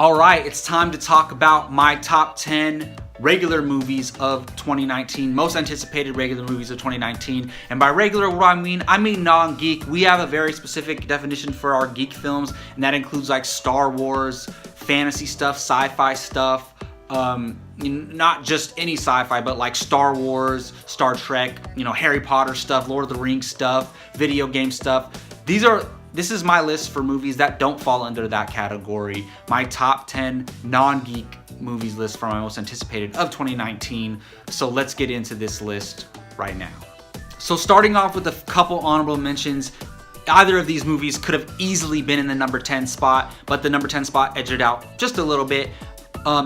Alright, it's time to talk about my top 10 regular movies of 2019, most anticipated regular movies of 2019. And by regular, what do I mean? I mean non-geek. We have a very specific definition for our geek films, and that includes like Star Wars, fantasy stuff, sci-fi stuff, not just any sci-fi, but like Star Wars, Star Trek, Harry Potter stuff, Lord of the Rings stuff, video game stuff. This is my list for movies that don't fall under that category. My top 10 non-geek movies list for my most anticipated of 2019. So let's get into this list right now. So starting off with a couple honorable mentions. Either of these movies could have easily been in the number 10 spot, but the number 10 spot edged it out just a little bit.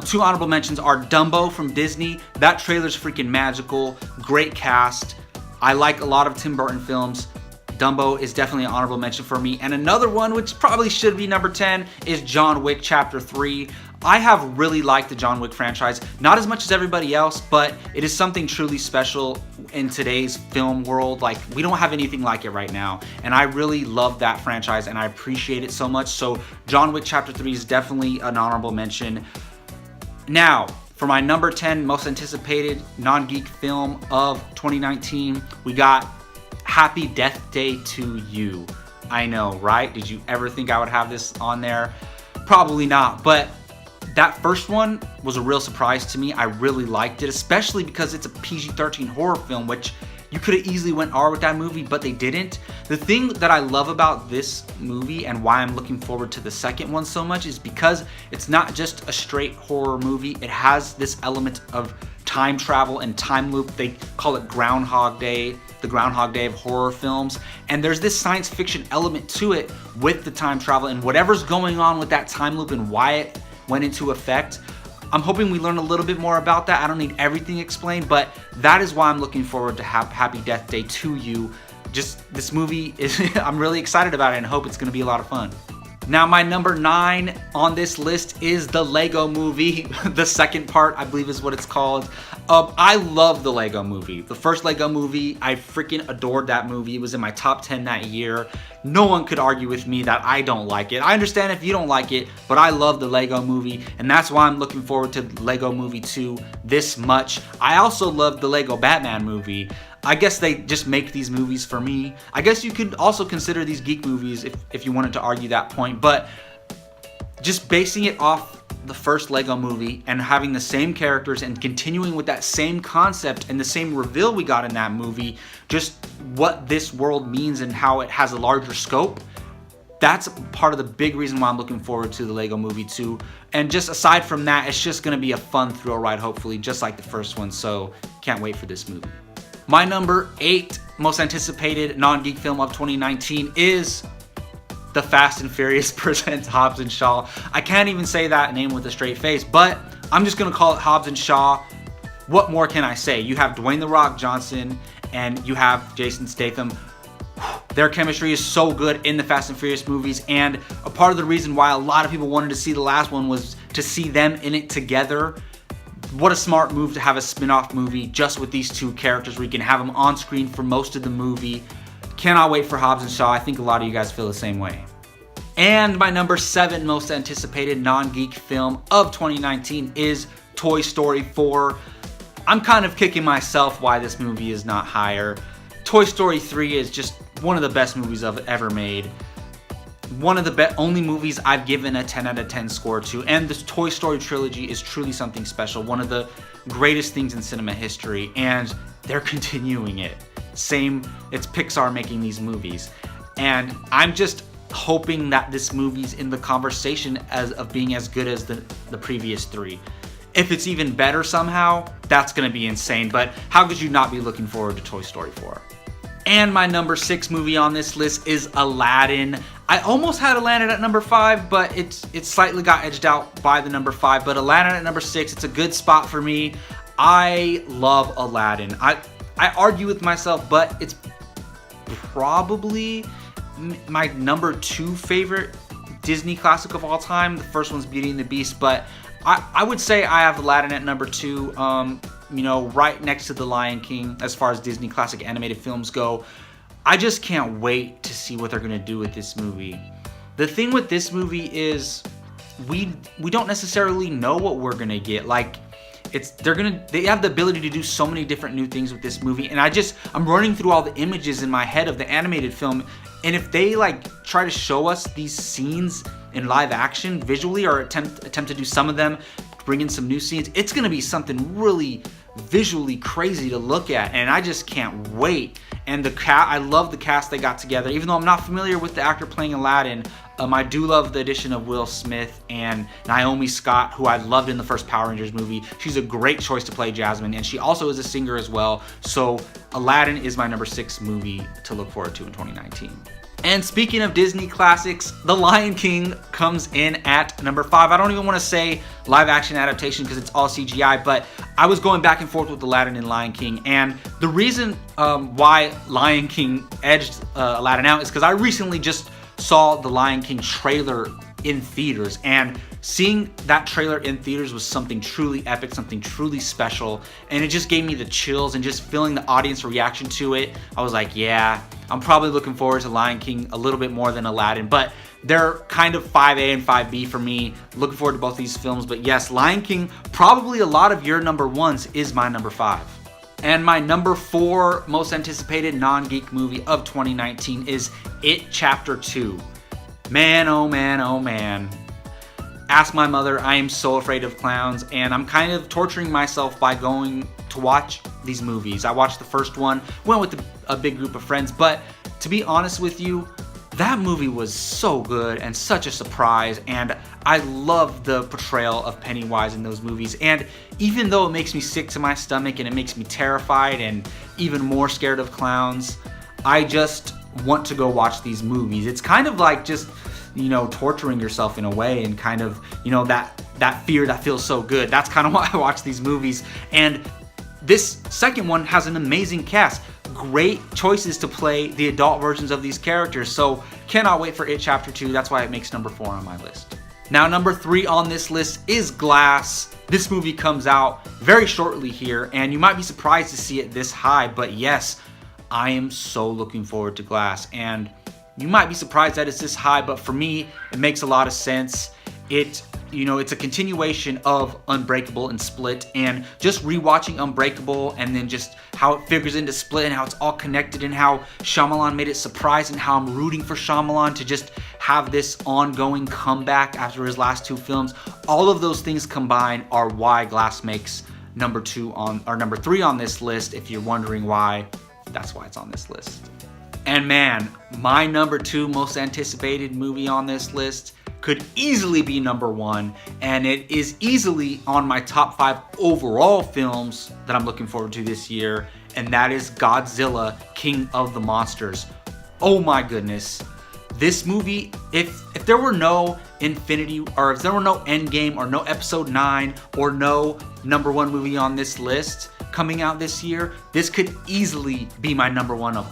Two honorable mentions are Dumbo from Disney. That trailer's freaking magical. Great cast. I like a lot of Tim Burton films. Dumbo is definitely an honorable mention for me. And another one, which probably should be number 10, is John Wick Chapter 3. I have really liked the John Wick franchise. Not as much as everybody else, but it is something truly special in today's film world. Like, we don't have anything like it right now. And I really love that franchise and I appreciate it so much. So John Wick Chapter 3 is definitely an honorable mention. Now, for my number 10 most anticipated non-geek film of 2019, we got Happy Death Day to You. I know, right? Did you ever think I would have this on there? Probably not, but that first one was a real surprise to me. I really liked it, especially because it's a PG-13 horror film, which you could have easily went R with that movie, but they didn't. The thing that I love about this movie and why I'm looking forward to the second one so much is because it's not just a straight horror movie. It has this element of time travel and time loop. They call it Groundhog Day, the Groundhog Day of horror films. And there's this science fiction element to it with the time travel and whatever's going on with that time loop and why it went into effect. I'm hoping we learn a little bit more about that. I don't need everything explained, but that is why I'm looking forward to Happy Death Day to You. Just this movie is I'm really excited about it and hope it's going to be a lot of fun. Now, my number 9 on this list is the Lego Movie. The second part, I believe, is what it's called. I love the Lego Movie. The first Lego Movie, I freaking adored that movie. It was in my top 10 that year. No one could argue with me that I don't like it. I understand if you don't like it, but I love the Lego Movie, and that's why I'm looking forward to Lego Movie 2 this much. I also love the Lego Batman movie. I guess they just make these movies for me. I guess you could also consider these geek movies if you wanted to argue that point, but just basing it off the first Lego Movie and having the same characters and continuing with that same concept and the same reveal we got in that movie, just what this world means and how it has a larger scope, that's part of the big reason why I'm looking forward to the Lego Movie 2. And just aside from that, it's just going to be a fun thrill ride, hopefully, just like the first one, so can't wait for this movie. My number 8 most anticipated non-geek film of 2019 is The Fast and Furious presents Hobbs and Shaw. I can't even say that name with a straight face, but I'm just going to call it Hobbs and Shaw. What more can I say? You have Dwayne "The Rock" Johnson and you have Jason Statham. Their chemistry is so good in the Fast and Furious movies, and a part of the reason why a lot of people wanted to see the last one was to see them in it together. What a smart move to have a spin-off movie just with these two characters where you can have them on screen for most of the movie. Cannot wait for Hobbs and Shaw. I think a lot of you guys feel the same way. And my number 7 most anticipated non-geek film of 2019 is Toy Story 4. I'm kind of kicking myself why this movie is not higher. Toy Story 3 is just one of the best movies I've ever made. One of the only movies I've given a 10 out of 10 score to, and this Toy Story trilogy is truly something special. One of the greatest things in cinema history, and they're continuing it. It's Pixar making these movies, and I'm just hoping that this movie's in the conversation of being as good as the previous 3. If it's even better somehow, that's gonna be insane, but how could you not be looking forward to Toy Story 4? And my number 6 movie on this list is Aladdin. I almost had Aladdin at number 5, but it slightly got edged out by the number 5. But Aladdin at number 6, it's a good spot for me. I love Aladdin. I argue with myself, but it's probably my number 2 favorite Disney classic of all time. The first one's Beauty and the Beast, but I would say I have Aladdin at number 2. Right next to The Lion King as far as Disney classic animated films go. I just can't wait to see what they're going to do with this movie. The thing with this movie is we don't necessarily know what we're gonna get. Like, they have the ability to do so many different new things with this movie, and I'm running through all the images in my head of the animated film, and if they like try to show us these scenes in live action visually, or attempt to do some of them, bring in some new scenes, it's gonna be something really visually crazy to look at, and I just can't wait. And I love the cast they got together. Even though I'm not familiar with the actor playing Aladdin, I do love the addition of Will Smith and Naomi Scott, who I loved in the first Power Rangers movie. She's a great choice to play Jasmine, and she also is a singer as well. So Aladdin is my number 6 movie to look forward to in 2019. And speaking of Disney classics, The Lion King comes in at number 5. I don't even want to say live action adaptation because it's all CGI, but I was going back and forth with Aladdin and Lion King, and the reason why Lion King edged Aladdin out is because I recently just saw the Lion King trailer in theaters, and seeing that trailer in theaters was something truly epic, something truly special, and it just gave me the chills, and just feeling the audience reaction to it, I was like, yeah, I'm probably looking forward to Lion King a little bit more than Aladdin, but they're kind of 5A and 5B for me. Looking forward to both these films, but yes, Lion King, probably a lot of your number 1s, is my number 5. And my number 4 most anticipated non-geek movie of 2019 is It Chapter 2. Man, oh man, oh man. Ask my mother, I am so afraid of clowns, and I'm kind of torturing myself by going to watch these movies. I watched the first one, went with a big group of friends, but to be honest with you, that movie was so good and such a surprise, and I love the portrayal of Pennywise in those movies. And even though it makes me sick to my stomach and it makes me terrified and even more scared of clowns, I just want to go watch these movies. It's kind of like just, torturing yourself in a way, and kind of, that fear that feels so good. That's kind of why I watch these movies. And this second one has an amazing cast. Great choices to play the adult versions of these characters. So cannot wait for It Chapter 2. That's why it makes number 4 on my list. Now, number 3 on this list is Glass. This movie comes out very shortly here, and you might be surprised to see it this high, but yes, I am so looking forward to Glass. And you might be surprised that it's this high, but for me, it makes a lot of sense. It's a continuation of Unbreakable and Split, and just rewatching Unbreakable and then just how it figures into Split and how it's all connected, and how Shyamalan made it surprising, how I'm rooting for Shyamalan to just have this ongoing comeback after his last 2 films. All of those things combined are why Glass makes number 3 on this list. If you're wondering why, that's why it's on this list. And man, my number 2 most anticipated movie on this list could easily be number 1, and it is easily on my top 5 overall films that I'm looking forward to this year, and that is Godzilla, King of the Monsters. Oh my goodness. This movie, if there were no Infinity, or if there were no Endgame, or no Episode 9, or no number 1 movie on this list coming out this year, this could easily be my number 1 of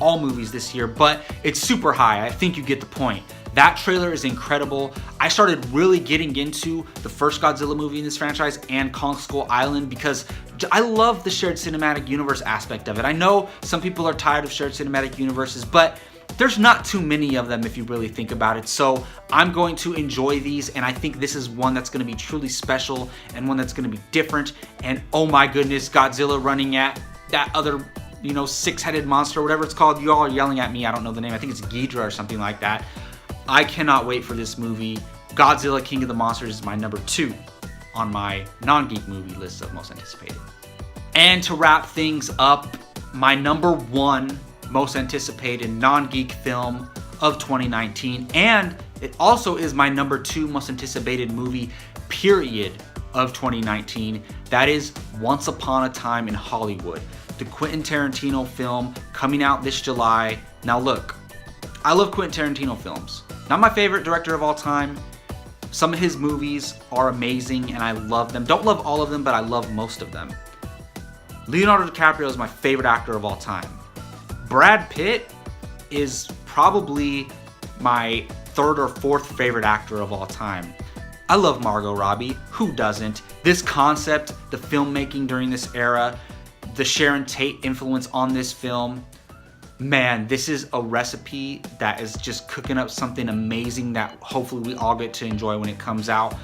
all movies this year, but it's super high. I think you get the point. That trailer is incredible. I started really getting into the first Godzilla movie in this franchise and Kong Skull Island because I love the shared cinematic universe aspect of it. I know some people are tired of shared cinematic universes, but there's not too many of them if you really think about it. So I'm going to enjoy these, and I think this is one that's going to be truly special and one that's going to be different. And oh my goodness, Godzilla running at that other, 6-headed monster, whatever it's called. You all are yelling at me. I don't know the name. I think it's Ghidra or something like that. I cannot wait for this movie. Godzilla, King of the Monsters is my number 2 on my non-geek movie list of most anticipated. And to wrap things up, my number 1 most anticipated non-geek film of 2019, and it also is my number 2 most anticipated movie, period, of 2019. That is Once Upon a Time in Hollywood, the Quentin Tarantino film coming out this July. Now look, I love Quentin Tarantino films. Not my favorite director of all time. Some of his movies are amazing and I love them. Don't love all of them, but I love most of them. Leonardo DiCaprio is my favorite actor of all time. Brad Pitt is probably my 3rd or 4th favorite actor of all time. I love Margot Robbie. Who doesn't? This concept, the filmmaking during this era, the Sharon Tate influence on this film. man, this is a recipe that is just cooking up something amazing that hopefully we all get to enjoy when it comes out.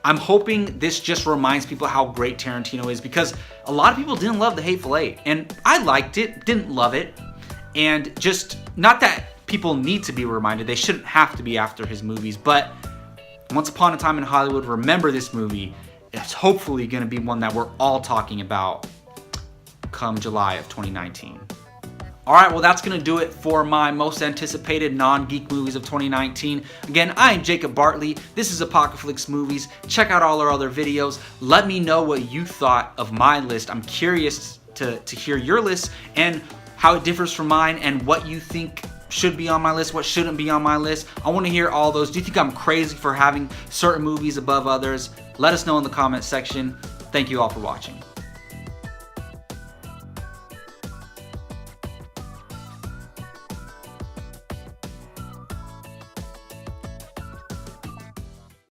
I'm hoping this just reminds people how great Tarantino is, because a lot of people didn't love The Hateful Eight, and I liked it, didn't love it, and just, not that people need to be reminded, they shouldn't have to be after his movies, but Once Upon a Time in Hollywood, remember this movie. It's hopefully going to be one that we're all talking about come July of 2019. Alright, well that's going to do it for my most anticipated non-geek movies of 2019. Again, I am Jacob Bartley. This is Apocalypse Movies. Check out all our other videos. Let me know what you thought of my list. I'm curious to hear your list and how it differs from mine and what you think should be on my list, what shouldn't be on my list. I want to hear all those. Do you think I'm crazy for having certain movies above others? Let us know in the comment section. Thank you all for watching.